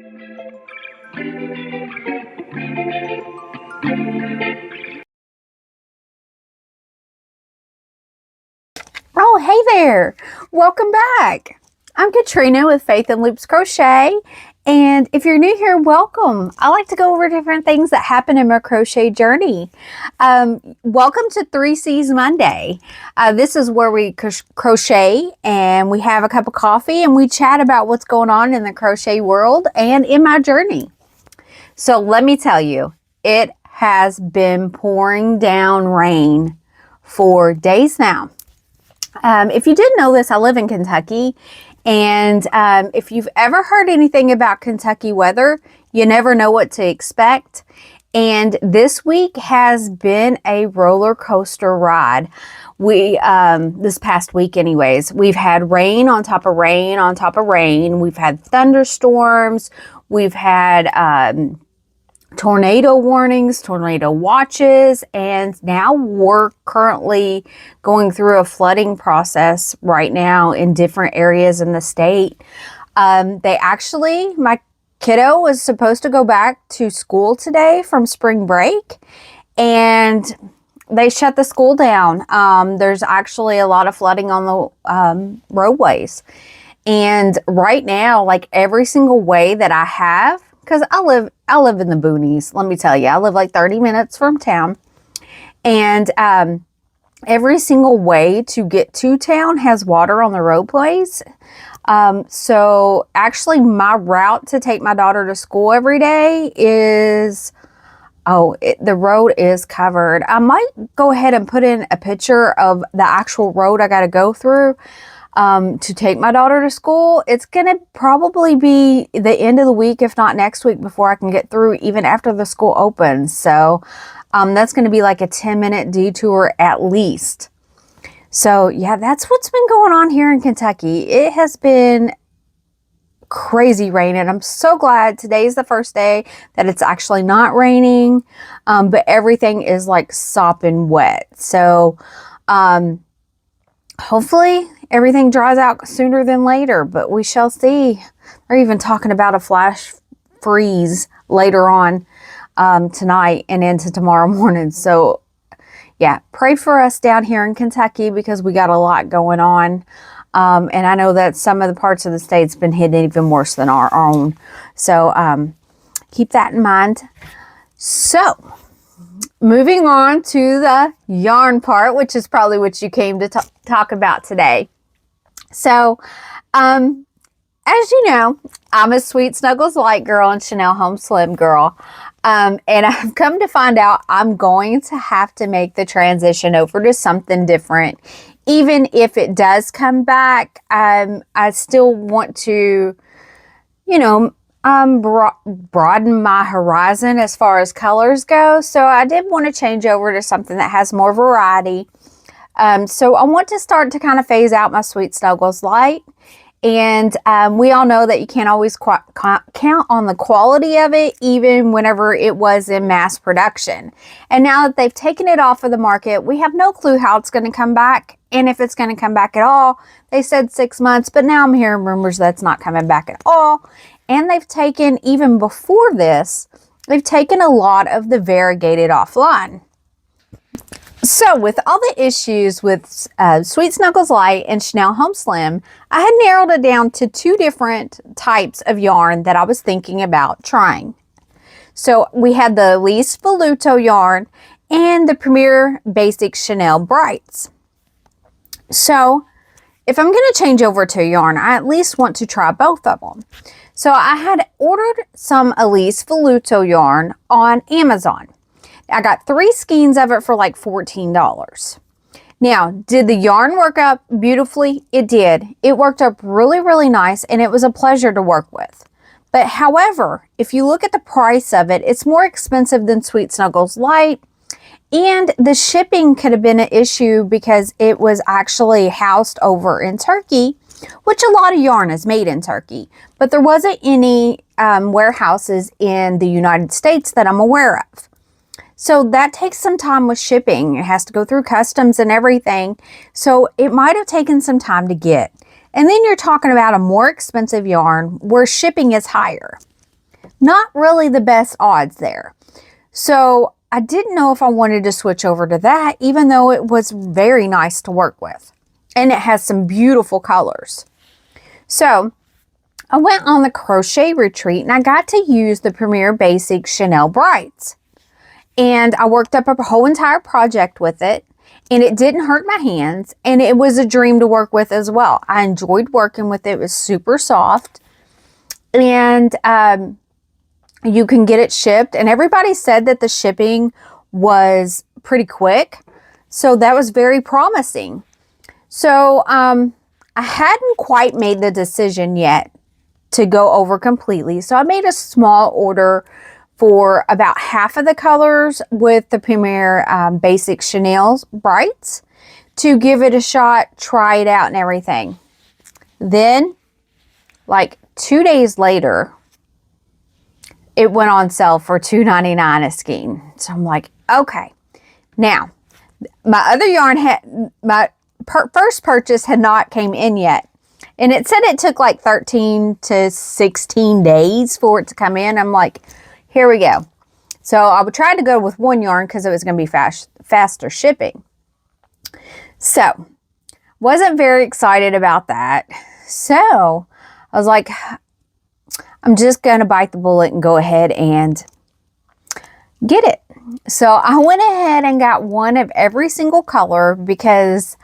Oh, hey there. Welcome back. I'm Katrina with Faith and Loops Crochet. And if you're new here, welcome. I like to go over different things that happen in my crochet journey. Welcome to 3C's Monday. This is where we crochet and we have a cup of coffee and we chat about what's going on in the crochet world and in my journey. So let me tell you, it has been pouring down rain for days now. If you didn't know this, I live in Kentucky, and if you've ever heard anything about Kentucky weather, you never know what to expect. And this week has been a roller coaster ride. This past week anyways, we've had rain on top of rain on top of rain. We've had thunderstorms. We've had tornado warnings, tornado watches, and now we're currently going through a flooding process right now in different areas in the state. My kiddo was supposed to go back to school today from spring break, and they shut the school down. There's actually a lot of flooding on the roadways. And right now, like every single way that I have, because I live in the boonies, let me tell you. I live like 30 minutes from town. And every single way to get to town has water on the roadways. So actually my route to take my daughter to school every day is, the road is covered. I might go ahead and put in a picture of the actual road I got to go through. To take my daughter to school. It's going to probably be the end of the week, if not next week, before I can get through, even after the school opens. So that's going to be like a 10-minute detour at least. So yeah, that's what's been going on here in Kentucky. It has been crazy rain, and I'm so glad today's the first day that it's actually not raining, but everything is like sopping wet. So hopefully everything dries out sooner than later, but we shall see. They're even talking about a flash freeze later on tonight and into tomorrow morning. So yeah, pray for us down here in Kentucky because we got a lot going on. And I know that some of the parts of the state's been hit even worse than our own. So keep that in mind. So moving on to the yarn part, which is probably what you came to talk about today. So, as you know, I'm a Sweet Snuggles Light girl and Chenille Home Slim girl. And I've come to find out I'm going to have to make the transition over to something different. Even if it does come back, I still want to, broaden my horizon as far as colors go. So I did want to change over to something that has more variety. So I want to start to kind of phase out my Sweet Snuggles Light. And we all know that you can't always count on the quality of it, even whenever it was in mass production. And now that they've taken it off of the market, we have no clue how it's going to come back. And if it's going to come back at all. They said 6 months, but now I'm hearing rumors that's not coming back at all. And they've taken, even before this, they've taken a lot of the variegated offline. So with all the issues with Sweet Snuggles Light and Chenille Home Slim, I had narrowed it down to 2 different types of yarn that I was thinking about trying. So we had the Elise Velluto yarn and the Premier Basix Chenille Brights. So if I'm going to change over to yarn, I at least want to try both of them. So I had ordered some Elise Velluto yarn on Amazon. I got 3 skeins of it for like $14. Now, did the yarn work up beautifully? It did. It worked up really, really nice, and it was a pleasure to work with. But however, if you look at the price of it, it's more expensive than Sweet Snuggles Light. And the shipping could have been an issue because it was actually housed over in Turkey, which a lot of yarn is made in Turkey. But there wasn't any warehouses in the United States that I'm aware of. So that takes some time with shipping. It has to go through customs and everything. So it might have taken some time to get. And then you're talking about a more expensive yarn where shipping is higher. not really the best odds there. So I didn't know if I wanted to switch over to that, even though it was very nice to work with. And it has some beautiful colors. So I went on the crochet retreat and I got to use the Premier Basix Chenille Brights. And I worked up a whole entire project with it. And it didn't hurt my hands. And it was a dream to work with as well. I enjoyed working with it. It was super soft. And you can get it shipped. And everybody said that the shipping was pretty quick. So that was very promising. So I hadn't quite made the decision yet to go over completely. So I made a small order for about half of the colors with the Premier Basix Chenille Brights to give it a shot, try it out and everything. Then, like 2 days later, it went on sale for $2.99 a skein. So I'm like, okay. Now, my other yarn my first purchase had not came in yet. And it said it took like 13 to 16 days for it to come in. I'm like, here we go. So I would try to go with one yarn because it was going to be faster shipping. So, wasn't very excited about that. So, I was like, I'm just going to bite the bullet and go ahead and get it. So, I went ahead and got one of every single color because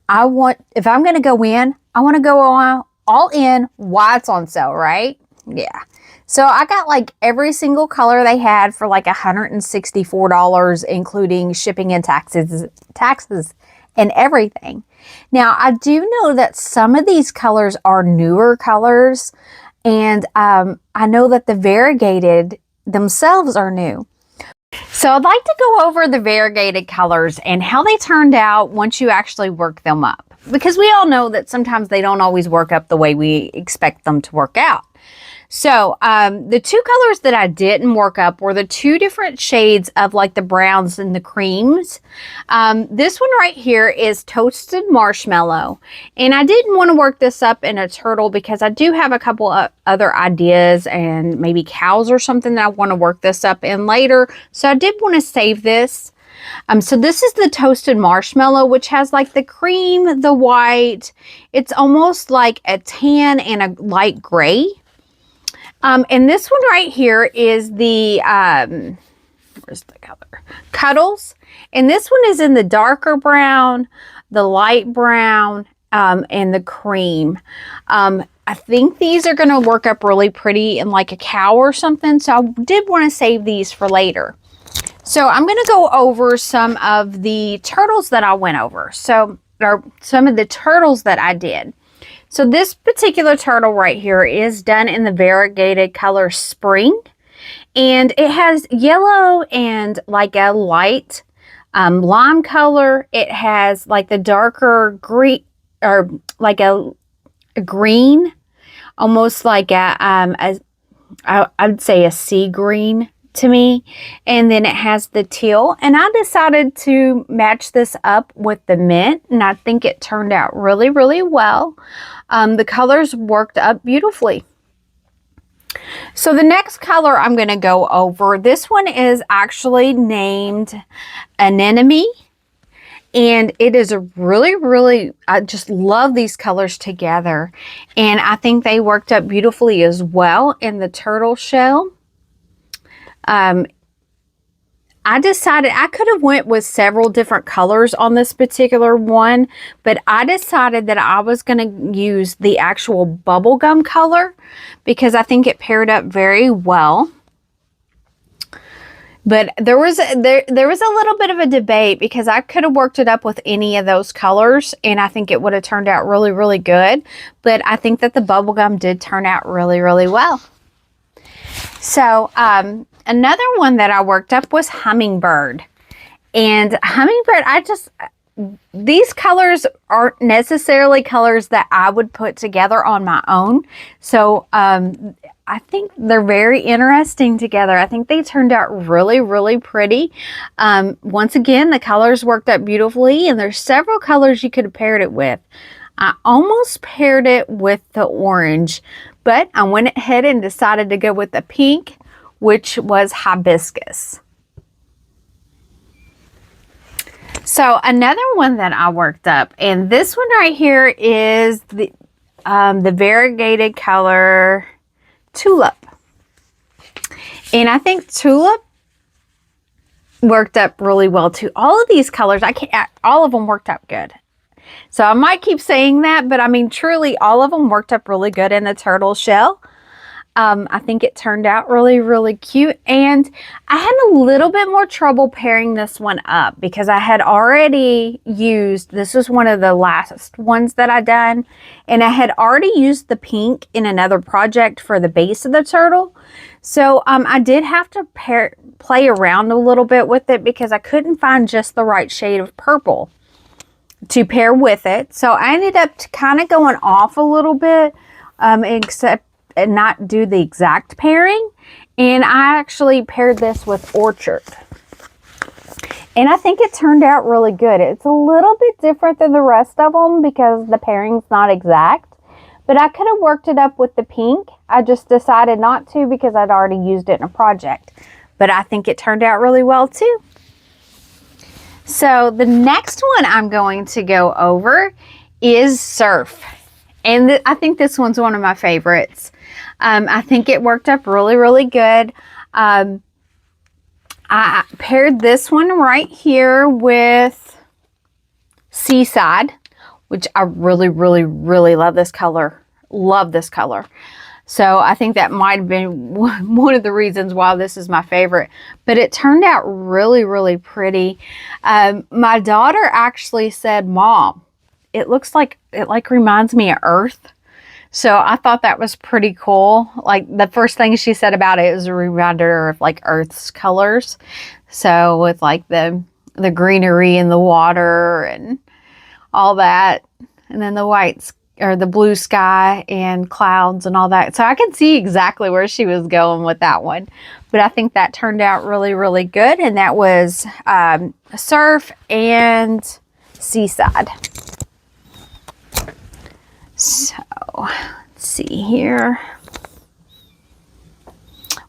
if I'm going to go in, I want to go all in while it's on sale, right? Yeah. So I got like every single color they had for like $164, including shipping and taxes and everything. Now, I do know that some of these colors are newer colors, and I know that the Variegated themselves are new. So I'd like to go over the Variegated colors and how they turned out once you actually work them up. Because we all know that sometimes they don't always work up the way we expect them to work out. So the two colors that I didn't work up were the two different shades of like the browns and the creams. This one right here is Toasted Marshmallow. And I didn't want to work this up in a turtle because I do have a couple of other ideas and maybe cows or something that I want to work this up in later. So I did want to save this. So this is the Toasted Marshmallow, which has like the cream, the white. It's almost like a tan and a light gray. And this one right here is the, where's the color? Cuddles. And this one is in the darker brown, the light brown, and the cream. I think these are going to work up really pretty in like a cow or something. So I did want to save these for later. So I'm going to go over some of the turtles that I went over. Or some of the turtles that I did. So this particular turtle right here is done in the Variegated color Spring. And it has yellow and like a light lime color. It has like the darker green, or like a green, almost like I would say a sea green to me. And then it has the teal. And I decided to match this up with the mint. And I think it turned out really, really well. The colors worked up beautifully. So the next color I'm going to go over, this one is actually named Anemone. And it is a really, really, I just love these colors together. And I think they worked up beautifully as well in the turtle shell. I decided I could have went with several different colors on this particular one, but I decided that I was going to use the actual bubblegum color because I think it paired up very well. But there was a little bit of a debate because I could have worked it up with any of those colors and I think it would have turned out really, really good. But I think that the bubblegum did turn out really, really well. So, another one that I worked up was Hummingbird. And Hummingbird, these colors aren't necessarily colors that I would put together on my own. So, I think they're very interesting together. I think they turned out really, really pretty. Once again, the colors worked up beautifully, and there's several colors you could have paired it with. I almost paired it with the orange, but I went ahead and decided to go with the pink, which was hibiscus. So another one that I worked up, and this one right here is the variegated color Tulip. And I think Tulip worked up really well too. All of these colors, all of them worked up good. So I might keep saying that, but I mean, truly all of them worked up really good in the turtle shell. I think it turned out really, really cute. And I had a little bit more trouble pairing this one up because I had already used, this was one of the last ones that I done, and I had already used the pink in another project for the base of the turtle. So I did have to play around a little bit with it because I couldn't find just the right shade of purple to pair with it. So I ended up kind of going off a little bit, except and not do the exact pairing. And I actually paired this with Orchard. And I think it turned out really good. It's a little bit different than the rest of them because the pairing's not exact. But I could have worked it up with the pink. I just decided not to because I'd already used it in a project. But I think it turned out really well too. So the next one I'm going to go over is Surf. And I think this one's one of my favorites. I think it worked up really, really good. I paired this one right here with Seaside, which I really, really, really love this color. Love this color. So I think that might have been one of the reasons why this is my favorite. But it turned out really, really pretty. My daughter actually said, "Mom, it looks like, it like reminds me of Earth." So I thought that was pretty cool. Like the first thing she said about it was a reminder of like Earth's colors. So with like the greenery and the water and all that. And then the whites or the blue sky and clouds and all that. So I can see exactly where she was going with that one. But I think that turned out really, really good. And that was Surf and Seaside. So let's see here.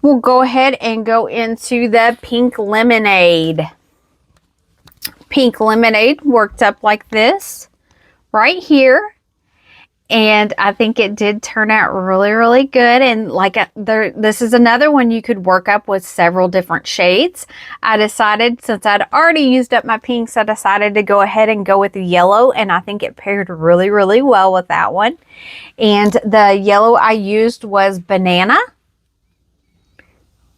We'll go ahead and go into the Pink Lemonade. Pink Lemonade worked up like this right here. And I think it did turn out really, really good. And like this is another one you could work up with several different shades. I decided, since I'd already used up my pinks, I decided to go ahead and go with the yellow. And I think it paired really, really well with that one. And the yellow I used was Banana.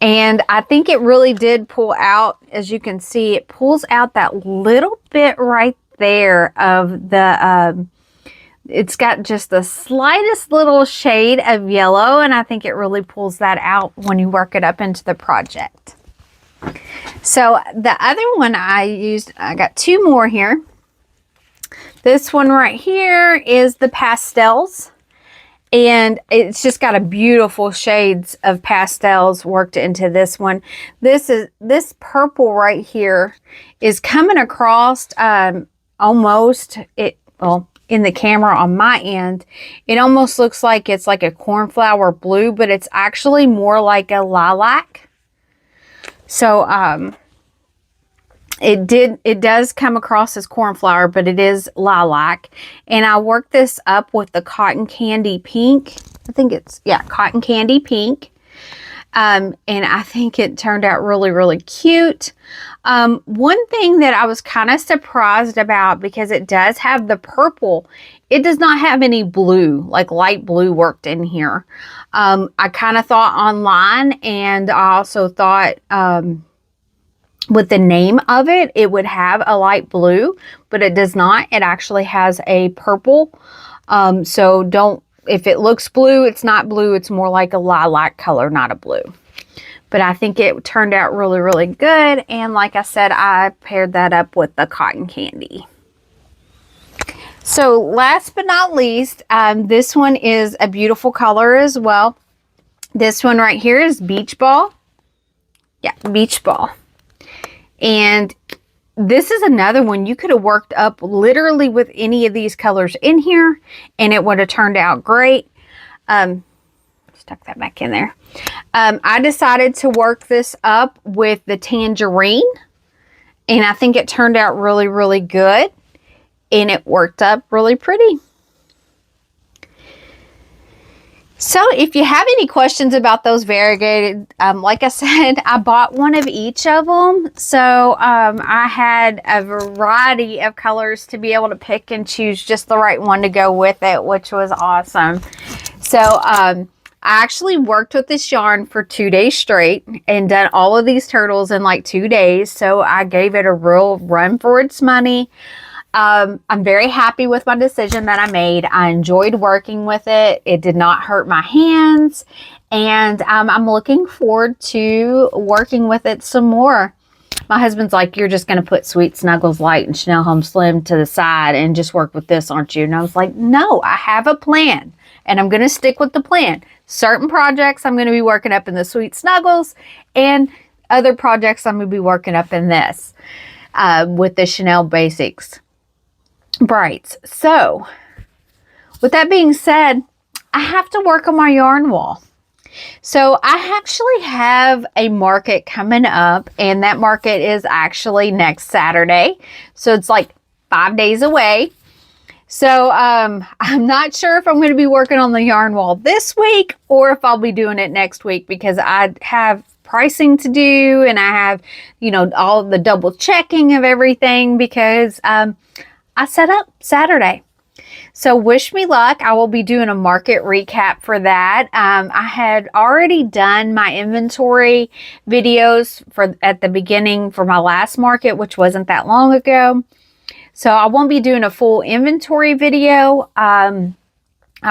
And I think it really did pull out, as you can see, it pulls out that little bit right there of the... it's got just the slightest little shade of yellow, and I think it really pulls that out when you work it up into the project. So the other one I used, I got two more here. This one right here is the Pastels, and it's just got a beautiful shades of pastels worked into this one. This purple right here is coming across almost in the camera on my end, it almost looks like it's like a cornflower blue, but it's actually more like a lilac. So it does come across as cornflower, but it is lilac. And I worked this up with the Cotton Candy Pink. I think it's, yeah, Cotton Candy Pink. And I think it turned out really, really cute. One thing that I was kind of surprised about, because it does have the purple, it does not have any blue, like light blue worked in here. I kind of thought online, and I also thought with the name of it, it would have a light blue, but it does not. It actually has a purple. So don't, if it looks blue, it's not blue. It's more like a lilac color, not a blue. But I think it turned out really, really good. And like I said, I paired that up with the Cotton Candy. So last but not least, this one is a beautiful color as well. This one right here is Beach Ball. Yeah, Beach Ball. And this is another one you could have worked up literally with any of these colors in here, and it would have turned out great. Tuck that back in there. I decided to work this up with the tangerine, and I think it turned out really, really good, and it worked up really pretty. So if you have any questions about those variegated, like I said, I bought one of each of them. So I had a variety of colors to be able to pick and choose just the right one to go with it, which was awesome. So I actually worked with this yarn for 2 days straight and done all of these turtles in like 2 days. So I gave it a real run for its money. I'm very happy with my decision that I made. I enjoyed working with it. It did not hurt my hands. And I'm looking forward to working with it some more. My husband's like, you're just going to put Sweet Snuggles Light and Chenille Home Slim to the side and just work with this, aren't you? And I was like, no, I have a plan. And I'm going to stick with the plan. Certain projects I'm going to be working up in the Sweet Snuggles. And other projects I'm going to be working up in this with the Chenille Basix Brights. So with that being said, I have to work on my yarn wall. So I actually have a market coming up, and that market is actually next Saturday. So it's like 5 days away. So I'm not sure if I'm going to be working on the yarn wall this week or if I'll be doing it next week, because I have pricing to do and I have, you know, all the double checking of everything, because I set up Saturday. So wish me luck. I will be doing a market recap for that. I had already done my inventory videos at the beginning for my last market, which wasn't that long ago. So I won't be doing a full inventory video. I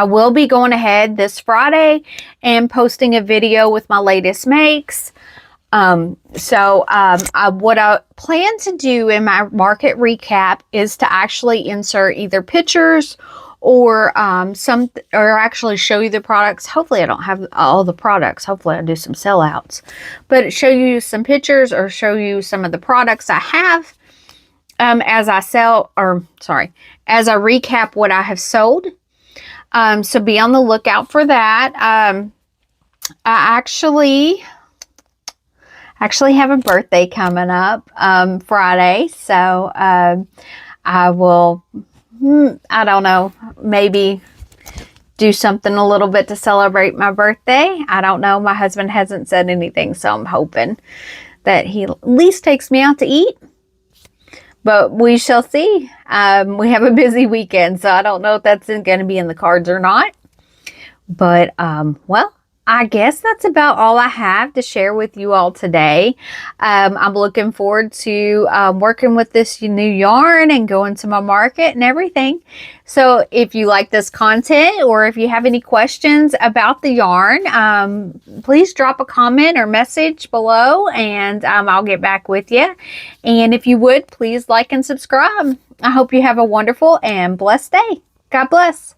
will be going ahead this Friday and posting a video with my latest makes. What I plan to do in my market recap is to actually insert either pictures or actually show you the products. Hopefully I don't have all the products. Hopefully I do some sellouts, but show you some pictures or show you some of the products I have as I recap what I have sold. So be on the lookout for that. I actually have a birthday coming up Friday, so I will, I don't know, maybe do something a little bit to celebrate my birthday. I don't know. My husband hasn't said anything, so I'm hoping that he at least takes me out to eat. But we shall see. We have a busy weekend, so I don't know if that's going to be in the cards or not. But, well, I guess that's about all I have to share with you all today. I'm looking forward to working with this new yarn and going to my market and everything. So if you like this content or if you have any questions about the yarn, please drop a comment or message below, and I'll get back with you. And if you would, please like and subscribe. I hope you have a wonderful and blessed day. God bless.